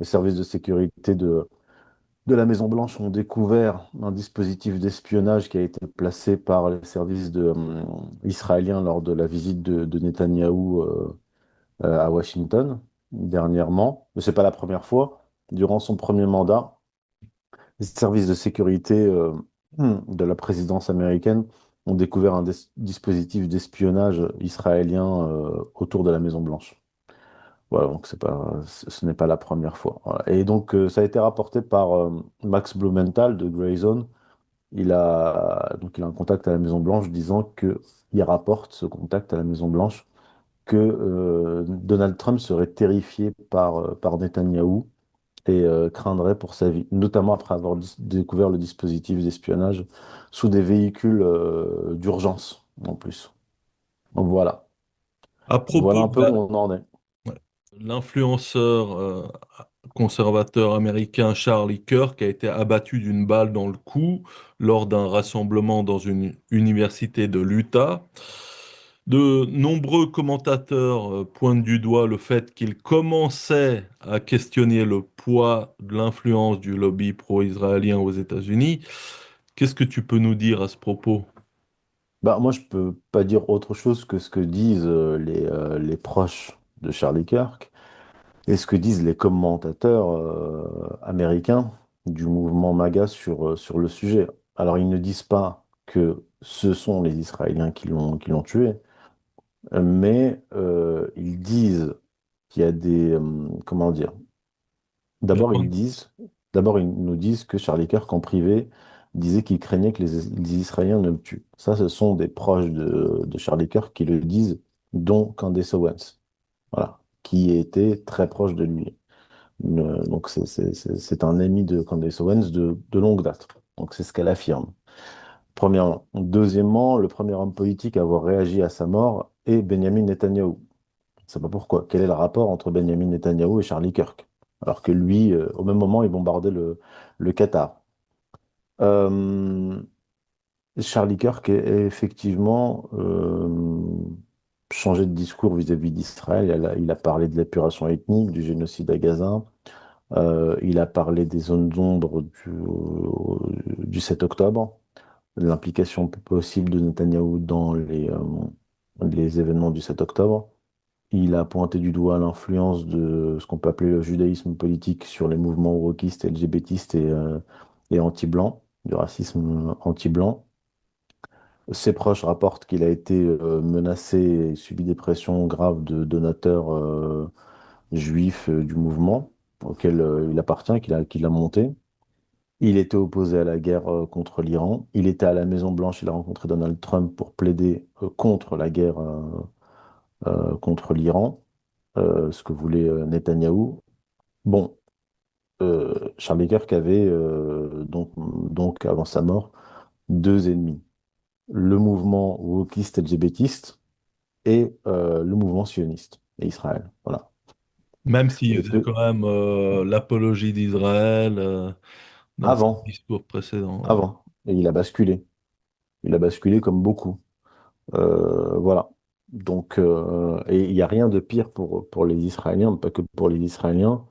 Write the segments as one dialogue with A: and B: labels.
A: les services de sécurité de la Maison-Blanche ont découvert un dispositif d'espionnage qui a été placé par les services israéliens lors de la visite de Netanyahou à Washington dernièrement. Mais ce n'est pas la première fois. Durant son premier mandat, les services de sécurité de la présidence américaine ont découvert un dispositif d'espionnage israélien autour de la Maison-Blanche. Voilà, donc ce n'est pas la première fois. Voilà. Et donc, ça a été rapporté par Max Blumenthal de Grayzone. Il a un contact à la Maison-Blanche disant il rapporte ce contact à la Maison-Blanche que Donald Trump serait terrifié par Netanyahou et craindrait pour sa vie, notamment après avoir découvert le dispositif d'espionnage sous des véhicules d'urgence en plus. Donc voilà,
B: À
A: voilà
B: propos
A: un
B: de
A: peu où on en est.
B: l'influenceur conservateur américain Charlie Kirk a été abattu d'une balle dans le cou lors d'un rassemblement dans une université de l'Utah. De nombreux commentateurs pointent du doigt le fait qu'il commençait à questionner le poids de l'influence du lobby pro-israélien aux États-Unis. Qu'est-ce que tu peux nous dire à ce propos?
A: Bah, moi, je peux pas dire autre chose que ce que disent les proches de Charlie Kirk et ce que disent les commentateurs américains du mouvement MAGA sur le sujet. Alors, ils ne disent pas que ce sont les Israéliens qui l'ont tué, mais ils disent qu'il y a comment dire, D'abord, ils disent, d'abord, ils nous disent que Charlie Kirk, en privé, disait qu'il craignait que les Israéliens ne le tuent. Ça, ce sont des proches de Charlie Kirk qui le disent, dont Candace Owens, voilà, qui était très proche de lui. Donc, c'est un ami de Candace Owens de longue date. Donc, c'est ce qu'elle affirme. Premièrement. Deuxièmement, le premier homme politique à avoir réagi à sa mort est Benjamin Netanyahou. Je ne sais pas pourquoi. Quel est le rapport entre Benjamin Netanyahou et Charlie Kirk? Alors que lui, au même moment, il bombardait le Qatar. Euh, Charlie Kirk a effectivement changé de discours vis-à-vis d'Israël. Il a parlé de l'épuration ethnique, du génocide à Gaza. Il a parlé des zones d'ombre du 7 octobre, de l'implication possible de Netanyahou dans les événements du 7 octobre. Il a pointé du doigt l'influence de ce qu'on peut appeler le judaïsme politique sur les mouvements wokistes, LGBTistes et anti-blancs, du racisme anti-blanc. Ses proches rapportent qu'il a été menacé et subi des pressions graves de donateurs juifs du mouvement auquel il appartient, qu'il a monté. Il était opposé à la guerre contre l'Iran. Il était à la Maison-Blanche, il a rencontré Donald Trump pour plaider contre la guerre contre l'Iran, ce que voulait Netanyahou. Bon, Charles Kirk avait donc, avant sa mort, deux ennemis. Le mouvement wokiste LGBTiste et le mouvement sioniste et Israël. Voilà.
B: Même s'il
A: Et
B: faisait quand même l'apologie d'Israël dans ses
A: avant,
B: discours précédents. Ouais.
A: avant. Et il a basculé. Il a basculé comme beaucoup. Voilà. Donc, et il n'y a rien de pire pour les Israéliens, pas que pour les Israéliens,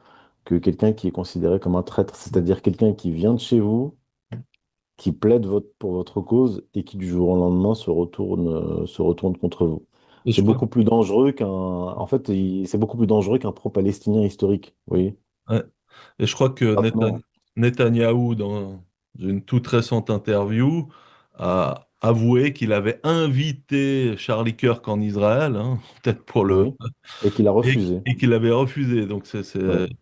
A: que quelqu'un qui est considéré comme un traître, c'est-à-dire quelqu'un qui vient de chez vous, qui plaide pour votre cause et qui du jour au lendemain se retourne contre vous.
B: Et je
A: C'est
B: crois,
A: beaucoup plus dangereux en fait, c'est beaucoup plus dangereux qu'un pro-palestinien historique. Oui.
B: ouais. Et je crois que
A: Maintenant,
B: Netanyahou, dans une toute récente interview, a avoué qu'il avait invité Charlie Kirk en Israël, hein, peut-être pour le...
A: oui. Et qu'il a
B: Et,
A: refusé.
B: et qu'il avait refusé. Donc
A: Oui.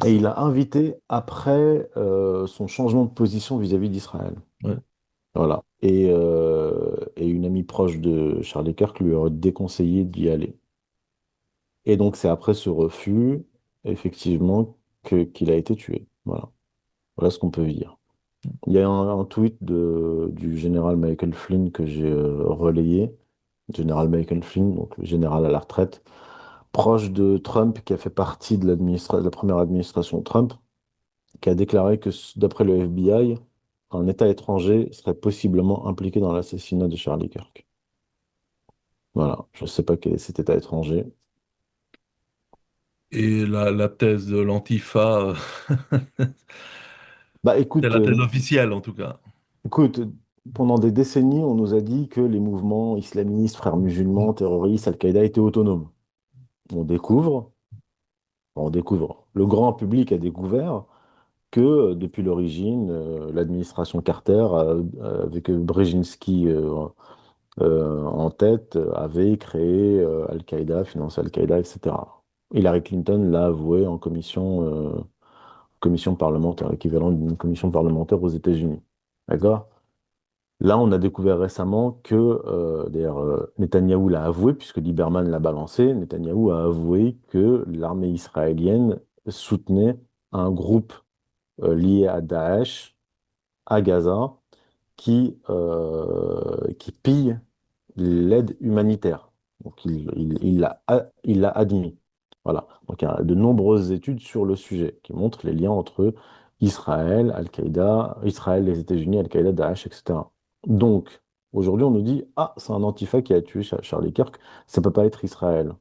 A: Et il a invité après son changement de position vis-à-vis d'Israël.
B: ouais.
A: Voilà. Et une amie proche de Charlie Kirk lui a déconseillé d'y aller. Et donc, c'est après ce refus, effectivement, qu'il a été tué. Voilà. Voilà ce qu'on peut dire. Il y a un tweet du général Michael Flynn que j'ai relayé. Général Michael Flynn, donc le général à la retraite, proche de Trump, qui a fait partie de la première administration Trump, qui a déclaré que, d'après le FBI, un État étranger serait possiblement impliqué dans l'assassinat de Charlie Kirk. Voilà, je ne sais pas quel est cet État étranger.
B: Et la thèse de l'Antifa,
A: Bah
B: c'est
A: écoute,
B: la thèse officielle en tout cas.
A: écoute, pendant des décennies, on nous a dit que les mouvements islamistes, frères musulmans, terroristes, Al-Qaïda étaient autonomes. On découvre, on découvre, le grand public a découvert que depuis l'origine, l'administration Carter, avec Brzezinski en tête, avait créé Al-Qaïda, financé Al-Qaïda, etc. Hillary Clinton l'a avoué en commission parlementaire, équivalent d'une commission parlementaire aux États-Unis. D'accord? Là, on a découvert récemment que, d'ailleurs, Netanyahou l'a avoué, puisque Lieberman l'a balancé, Netanyahou a avoué que l'armée israélienne soutenait un groupe lié à Daesh à Gaza qui pille l'aide humanitaire. Donc il l'a admis. Voilà. Donc il y a de nombreuses études sur le sujet qui montrent les liens entre Israël, Al-Qaïda, Israël, les États-Unis, Al-Qaïda, Daesh, etc. Donc aujourd'hui on nous dit, ah, c'est un Antifa qui a tué Charlie Kirk, ça peut pas être Israël.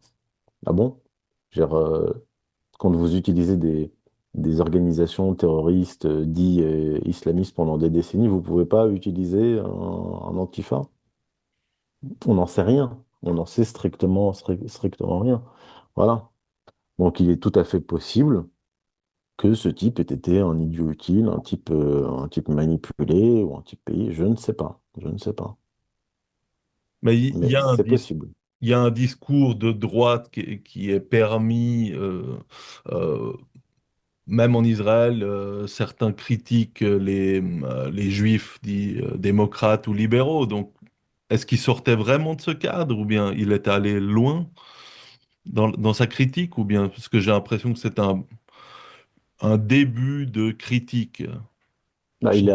A: Ah bon? Genre, quand vous utilisez des organisations terroristes dits islamistes pendant des décennies, vous pouvez pas utiliser un Antifa? On n'en sait rien. On n'en sait strictement rien. Voilà. Donc il est tout à fait possible que ce type ait été un idiot utile, un type manipulé ou un type payé. Je ne sais pas. Je ne sais pas.
B: Mais
A: Mais c'est possible.
B: il y a un discours de droite qui est permis, euh, même en Israël, certains critiquent les juifs dits démocrates ou libéraux. Donc, est-ce qu'il sortait vraiment de ce cadre ou bien il est allé loin dans sa critique ou bien parce que j'ai l'impression que c'est un début de critique.
A: Là, il est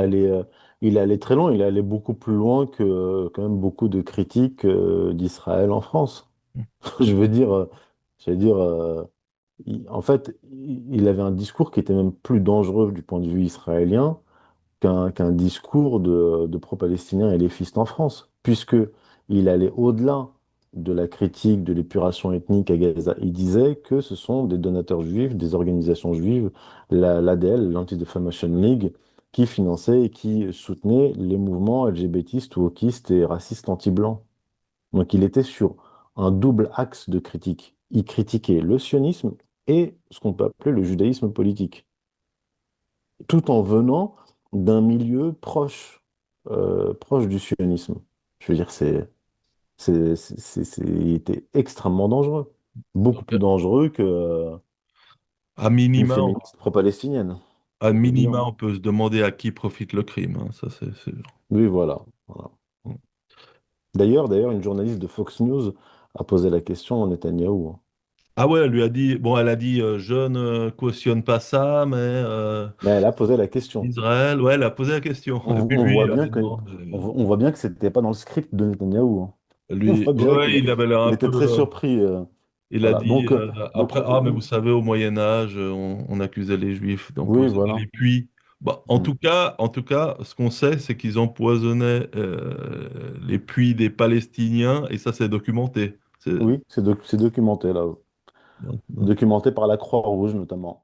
A: allé très loin. Il est allé beaucoup plus loin que quand même beaucoup de critiques d'Israël en France. Je veux dire, je veux dire, en fait, il avait un discours qui était même plus dangereux du point de vue israélien qu'un discours de pro-palestiniens et les fistes en France, puisque il allait au-delà de la critique de l'épuration ethnique à Gaza. Il disait que ce sont des donateurs juifs, des organisations juives, l'ADL, l'Anti-Defamation League, qui finançaient et qui soutenaient les mouvements LGBTistes, wokistes et racistes anti-blancs. Donc il était sur un double axe de critique. Il critiquait le sionisme et ce qu'on peut appeler le judaïsme politique, tout en venant d'un milieu proche du sionisme. Je veux dire, il était extrêmement dangereux. Beaucoup
B: Donc,
A: plus dangereux
B: à
A: qu'une
B: minima,
A: féministe pro-palestinienne.
B: à
A: C'est
B: minima,
A: évident.
B: on peut se demander à qui profite le crime, hein, ça c'est sûr.
A: Oui, voilà. Voilà. D'ailleurs, une journaliste de Fox News a posé la question à Netanyahou, hein.
B: Ah ouais, elle lui a dit, bon, elle a dit, je ne cautionne pas ça, mais
A: Mais elle a posé la question.
B: Israël, ouais, elle a posé la question. Et puis
A: On
B: lui,
A: voit bien que, on voit bien que c'était pas dans le script de Netanyahou, hein. On
B: lui,
A: voit bien
B: ouais, il avait l'air
A: il
B: un
A: était
B: peu,
A: très surpris.
B: il a
A: Voilà.
B: dit
A: Donc
B: après, ah, mais vous savez, au Moyen Âge, on accusait les Juifs
A: oui,
B: d'empoisonner les
A: voilà.
B: puits. Bah,
A: Mm.
B: en tout cas, ce qu'on sait, c'est qu'ils empoisonnaient les puits des Palestiniens, et ça, c'est documenté.
A: Oui, c'est documenté là.
B: Donc,
A: Documenté par la Croix-Rouge notamment.